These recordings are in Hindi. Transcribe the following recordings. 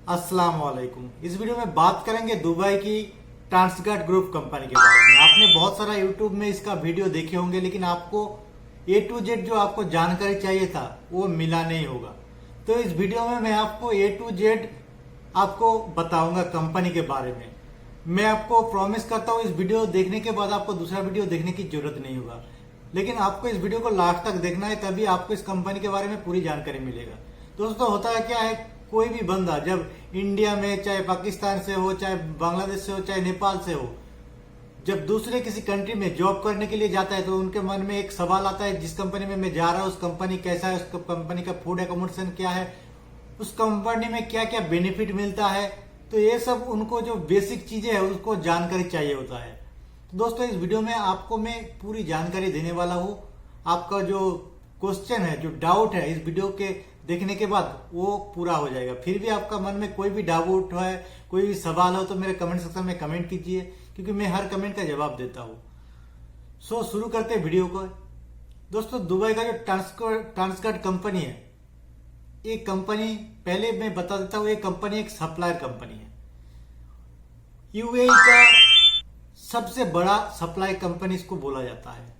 अस्सलाम वालेकुम। इस वीडियो में बात करेंगे दुबई की ट्रांसगार्ड ग्रुप कंपनी के बारे में। आपने बहुत सारा यूट्यूब में इसका वीडियो देखे होंगे, लेकिन आपको ए टू जेड जो आपको जानकारी चाहिए था वो मिला नहीं होगा। तो इस वीडियो में मैं आपको ए टू जेड आपको बताऊंगा कंपनी के बारे में। मैं आपको प्रॉमिस करता हूँ इस वीडियो देखने के बाद आपको दूसरा वीडियो देखने की जरूरत नहीं होगा, लेकिन आपको इस वीडियो को लास्ट तक देखना है, तभी आपको इस कंपनी के बारे में पूरी जानकारी मिलेगा। दोस्तों, होता है क्या है, कोई भी बंदा जब इंडिया में, चाहे पाकिस्तान से हो, चाहे बांग्लादेश से हो, चाहे नेपाल से हो, जब दूसरे किसी कंट्री में जॉब करने के लिए जाता है तो उनके मन में एक सवाल आता है, जिस कंपनी में मैं जा रहा हूँ उस कंपनी कैसा है, उस कंपनी का फूड एकोमोडेशन क्या है, उस कंपनी में क्या क्या बेनिफिट मिलता है। तो ये सब उनको जो बेसिक चीजें है उसको जानकारी चाहिए होता है। तो दोस्तों, इस वीडियो में आपको मैं पूरी जानकारी देने वाला हूँ। आपका जो क्वेश्चन है, जो डाउट है, इस वीडियो के देखने के बाद वो पूरा हो जाएगा। फिर भी आपका मन में कोई भी डाउट है, कोई भी सवाल हो, तो मेरे कमेंट सेक्शन में कमेंट कीजिए, क्योंकि मैं हर कमेंट का जवाब देता हूँ। सो शुरू करते हैं वीडियो को। दोस्तों, दुबई का जो ट्रांसगार्ड कंपनी है, ये कंपनी, पहले मैं बता देता हूँ, ये कंपनी एक सप्लायर कंपनी है। यूएई का सबसे बड़ा सप्लाई कंपनी इसको बोला जाता है।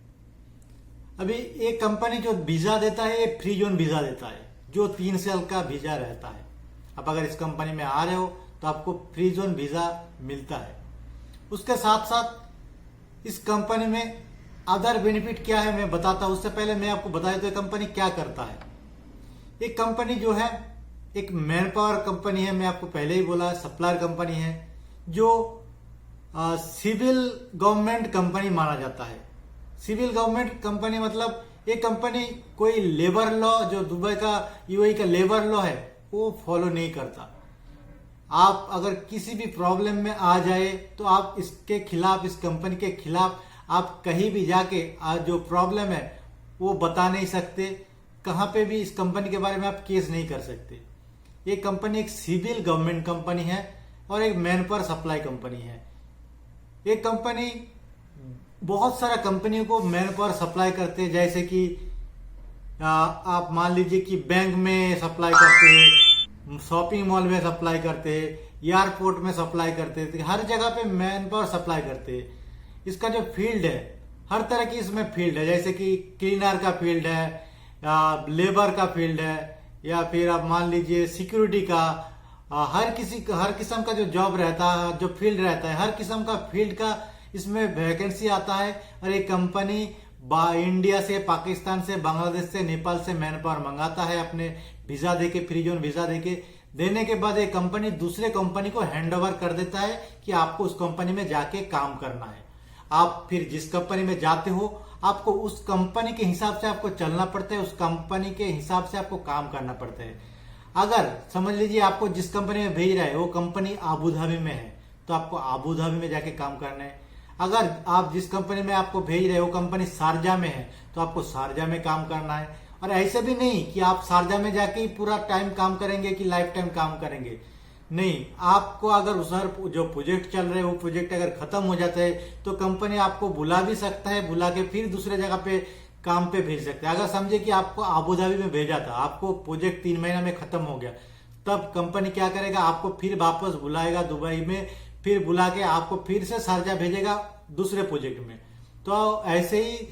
अभी ये कंपनी जो वीजा देता है, ये फ्री जोन वीजा देता है, जो 3 साल का वीजा रहता है। अब अगर इस कंपनी में आ रहे हो तो आपको फ्री जोन वीजा मिलता है। उसके साथ साथ इस कंपनी में अदर बेनिफिट क्या है मैं बताता हूं। उससे पहले मैं आपको बता देता हूं कंपनी क्या करता है। एक कंपनी जो है एक मैन पावर कंपनी है। मैं आपको पहले ही बोला, सप्लायर कंपनी है, जो सिविल गवर्नमेंट कंपनी माना जाता है। सिविल गवर्नमेंट कंपनी मतलब ये कंपनी कोई लेबर लॉ, जो दुबई का, यूएई का लेबर लॉ है, वो फॉलो नहीं करता। आप अगर किसी भी प्रॉब्लम में आ जाए तो आप इसके खिलाफ, इस कंपनी के खिलाफ आप कहीं भी जाके जो प्रॉब्लम है वो बता नहीं सकते। कहां पे भी इस कंपनी के बारे में आप केस नहीं कर सकते। ये कंपनी एक सिविल गवर्नमेंट कंपनी है और एक मैन पावर सप्लाई कंपनी है। ये कंपनी बहुत सारा कंपनियों को मैन पावर सप्लाई करते हैं, जैसे कि आप मान लीजिए कि बैंक में सप्लाई करते हैं, शॉपिंग मॉल में सप्लाई करते हैं, एयरपोर्ट में सप्लाई करते हैं, हर जगह पे मैन पावर सप्लाई करते हैं। इसका जो फील्ड है, हर तरह की इसमें फील्ड है, जैसे कि क्लीनर का फील्ड है, लेबर का फील्ड है, या फिर आप मान लीजिए सिक्योरिटी का, हर किस्म का जो जॉब रहता है, जो फील्ड रहता है, हर किस्म का फील्ड का इसमें वैकेंसी आता है। और ये कंपनी इंडिया से, पाकिस्तान से, बांग्लादेश से, नेपाल से मैन पावर मंगाता है, अपने वीजा देके, फ्री जोन वीजा देने के बाद ये कंपनी दूसरे कंपनी को हैंड ओवर कर देता है कि आपको उस कंपनी में जाके काम करना है। आप फिर जिस कंपनी में जाते हो, आपको उस कंपनी के हिसाब से आपको चलना पड़ता है, उस कंपनी के हिसाब से आपको काम करना पड़ता है। अगर समझ लीजिए आपको जिस कंपनी में भेज रहा है वो कंपनी आबू धाबी में है, तो आपको आबू धाबी में जाके काम करना है। अगर आप जिस कंपनी में आपको भेज रहे हो कंपनी शारजा में है, तो आपको शारजा में काम करना है। और ऐसे भी नहीं कि आप शारजा में जाके ही पूरा टाइम काम करेंगे, कि लाइफ टाइम काम करेंगे। नहीं, आपको अगर उस जो प्रोजेक्ट चल रहे हैं, वो प्रोजेक्ट अगर खत्म हो जाता है तो कंपनी आपको बुला भी सकता है, बुला के फिर दूसरे जगह पे काम पे भेज सकते हैं। अगर समझे कि आपको आबू धाबी में भेजा था, आपको प्रोजेक्ट 3 महीना में खत्म हो गया, तब कंपनी क्या करेगा, आपको फिर वापस बुलाएगा दुबई में, फिर बुला के आपको फिर से शारजा भेजेगा दूसरे प्रोजेक्ट में। तो ऐसे ही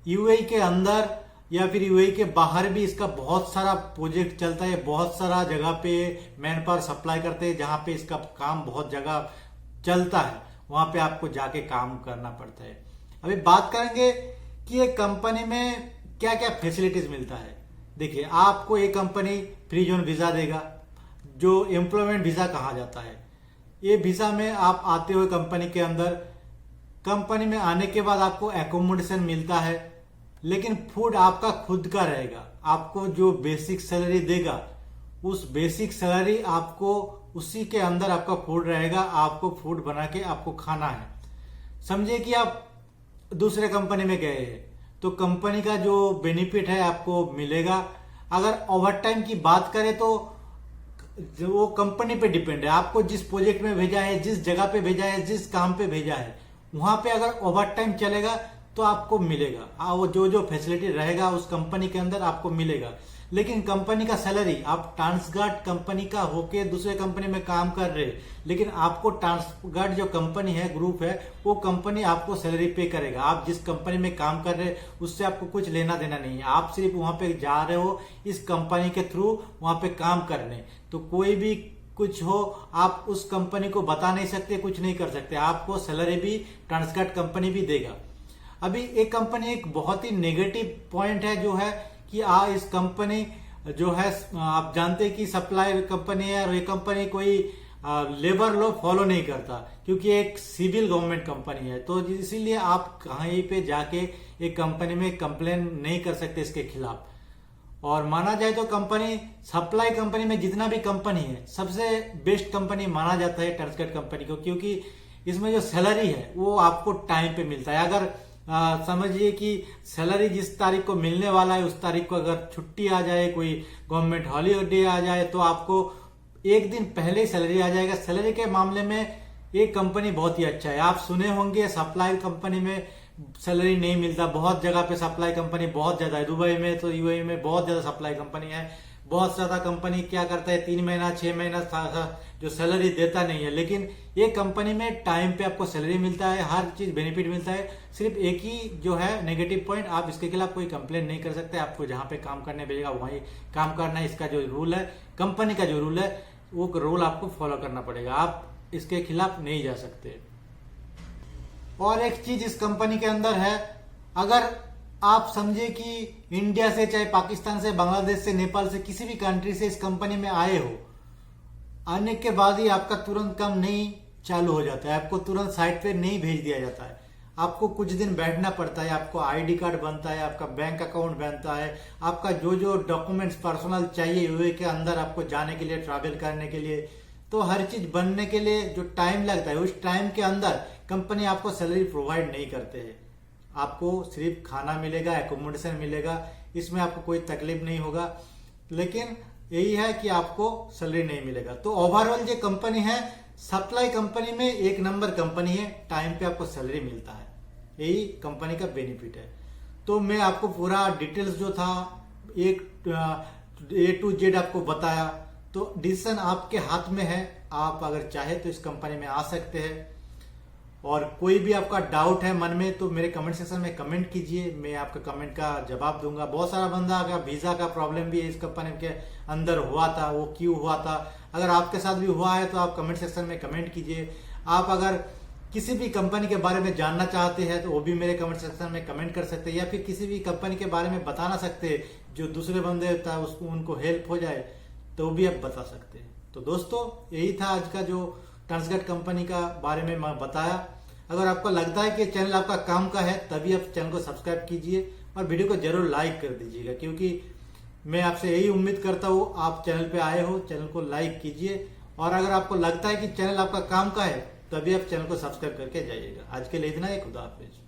यूएई के अंदर या फिर यूएई के बाहर भी इसका बहुत सारा प्रोजेक्ट चलता है। बहुत सारा जगह पे मैन पावर सप्लाई करते हैं, जहां पे इसका काम बहुत जगह चलता है, वहां पे आपको जाके काम करना पड़ता है। अभी बात करेंगे कि ये कंपनी में क्या क्या फैसिलिटीज मिलता है। देखिए, आपको ये कंपनी फ्री जोन वीजा देगा, जो एम्प्लॉयमेंट वीजा कहा जाता है। ये वीजा में आप आते हो कंपनी के अंदर, कंपनी में आने के बाद आपको एकोमोडेशन मिलता है, लेकिन फूड आपका खुद का रहेगा। आपको जो बेसिक सैलरी देगा, उस बेसिक सैलरी आपको, उसी के अंदर आपका फूड रहेगा। आपको फूड बना के आपको खाना है। समझिए कि आप दूसरे कंपनी में गए हैं, तो कंपनी का जो बेनिफिट है आपको मिलेगा। अगर ओवर टाइम की बात करें तो वो कंपनी पे डिपेंड है। आपको जिस प्रोजेक्ट में भेजा है, जिस जगह पे भेजा है, जिस काम पे भेजा है, वहां पे अगर ओवर टाइम चलेगा तो आपको मिलेगा, वो जो फैसिलिटी रहेगा उस कंपनी के अंदर आपको मिलेगा। लेकिन कंपनी का सैलरी, आप ट्रांसगार्ड कंपनी का होके दूसरे कंपनी में काम कर रहे, लेकिन आपको ट्रांसगार्ड जो कंपनी है, ग्रुप है, वो कंपनी आपको सैलरी पे करेगा। आप जिस कंपनी में काम कर रहे उससे आपको कुछ लेना देना नहीं है। आप सिर्फ वहां पे जा रहे हो इस कंपनी के थ्रू वहां पे काम करने। तो कोई भी कुछ हो, आप उस कंपनी को बता नहीं सकते, कुछ नहीं कर सकते। आपको सैलरी भी ट्रांसगार्ड कंपनी भी देगा। अभी एक कंपनी, एक बहुत ही नेगेटिव पॉइंट है जो है कि इस कंपनी जो है, आप जानते हैं कि सप्लाई कंपनी है और ये कंपनी कोई लेबर लॉ फॉलो नहीं करता, क्योंकि एक सिविल गवर्नमेंट कंपनी है। तो इसीलिए आप कहीं पे जाके एक कंपनी में कंप्लेन नहीं कर सकते इसके खिलाफ। और माना जाए तो कंपनी, सप्लाई कंपनी में जितना भी कंपनी है, सबसे बेस्ट कंपनी माना जाता है ट्रांसगार्ड कंपनी को, क्योंकि इसमें जो सैलरी है वो आपको टाइम पे मिलता है। अगर समझिए कि सैलरी जिस तारीख को मिलने वाला है उस तारीख को अगर छुट्टी आ जाए, कोई गवर्नमेंट हॉलीडे आ जाए, तो आपको एक दिन पहले ही सैलरी आ जाएगा। सैलरी के मामले में ये कंपनी बहुत ही अच्छा है। आप सुने होंगे सप्लाई कंपनी में सैलरी नहीं मिलता, बहुत जगह पे सप्लाई कंपनी बहुत ज्यादा है। दुबई में तो यूएई में बहुत ज्यादा सप्लाई कंपनी है। बहुत ज्यादा कंपनी क्या करता है, 3 महीना 6 महीना जो सैलरी देता नहीं है, लेकिन ये कंपनी में टाइम पे आपको सैलरी मिलता है, हर चीज बेनिफिट मिलता है। सिर्फ एक ही जो है नेगेटिव पॉइंट, आप इसके खिलाफ कोई कंप्लेन नहीं कर सकते। आपको जहां पे काम करने भेजेगा वहीं काम करना है। इसका जो रूल है, कंपनी का जो रूल है, वो रूल आपको फॉलो करना पड़ेगा। आप इसके खिलाफ नहीं जा सकते। और एक चीज इस कंपनी के अंदर है, अगर आप समझे कि इंडिया से, चाहे पाकिस्तान से, बांग्लादेश से, नेपाल से, किसी भी कंट्री से इस कंपनी में आए हो, आने के बाद ही आपका तुरंत काम नहीं चालू हो जाता है। आपको तुरंत साइट पे नहीं भेज दिया जाता है। आपको कुछ दिन बैठना पड़ता है। आपको आईडी कार्ड बनता है, आपका बैंक अकाउंट बनता है, आपका जो जो डॉक्यूमेंट्स पर्सनल चाहिए यूए के अंदर आपको जाने के लिए, ट्रैवल करने के लिए, तो हर चीज बनने के लिए जो टाइम लगता है, उस टाइम के अंदर कंपनी आपको सैलरी प्रोवाइड नहीं करते हैं। आपको सिर्फ खाना मिलेगा, एकोमोडेशन मिलेगा, इसमें आपको कोई तकलीफ नहीं होगा, लेकिन यही है कि आपको सैलरी नहीं मिलेगा। तो ओवरऑल जो कंपनी है, सप्लाई कंपनी में एक नंबर कंपनी है, टाइम पे आपको सैलरी मिलता है, यही कंपनी का बेनिफिट है। तो मैं आपको पूरा डिटेल्स जो था एक A to Z आपको बताया। तो डिसीजन आपके हाथ में है, आप अगर चाहे तो इस कंपनी में आ सकते हैं। और कोई भी आपका डाउट है मन में तो मेरे कमेंट सेक्शन में कमेंट कीजिए, मैं आपका कमेंट का जवाब दूंगा। बहुत सारा बंदा का वीजा का प्रॉब्लम भी इस कंपनी के अंदर हुआ था, वो क्यों हुआ था, अगर आपके साथ भी हुआ है तो आप कमेंट सेक्शन में कमेंट कीजिए। आप अगर किसी भी कंपनी के बारे में जानना चाहते हैं तो वो भी मेरे कमेंट सेक्शन में कमेंट कर सकते हैं, या फिर किसी भी कंपनी के बारे में बताना सकते हैं जो दूसरे बंदे होता है उसको उनको हेल्प हो जाए, तो भी आप बता सकते हैं। तो दोस्तों, यही था आज का जो ट्रांसगार्ड कंपनी का बारे में मैं बताया। अगर आपको लगता है कि चैनल आपका काम का है, तभी आप चैनल को सब्सक्राइब कीजिए और वीडियो को जरूर लाइक कर दीजिएगा, क्योंकि मैं आपसे यही उम्मीद करता हूँ आप चैनल पे आए हो, चैनल को लाइक कीजिए। और अगर आपको लगता है कि चैनल आपका काम का है, तभी आप चैनल को सब्सक्राइब करके जाइएगा। आज के लिए इतना ही, खुदा हाफिज।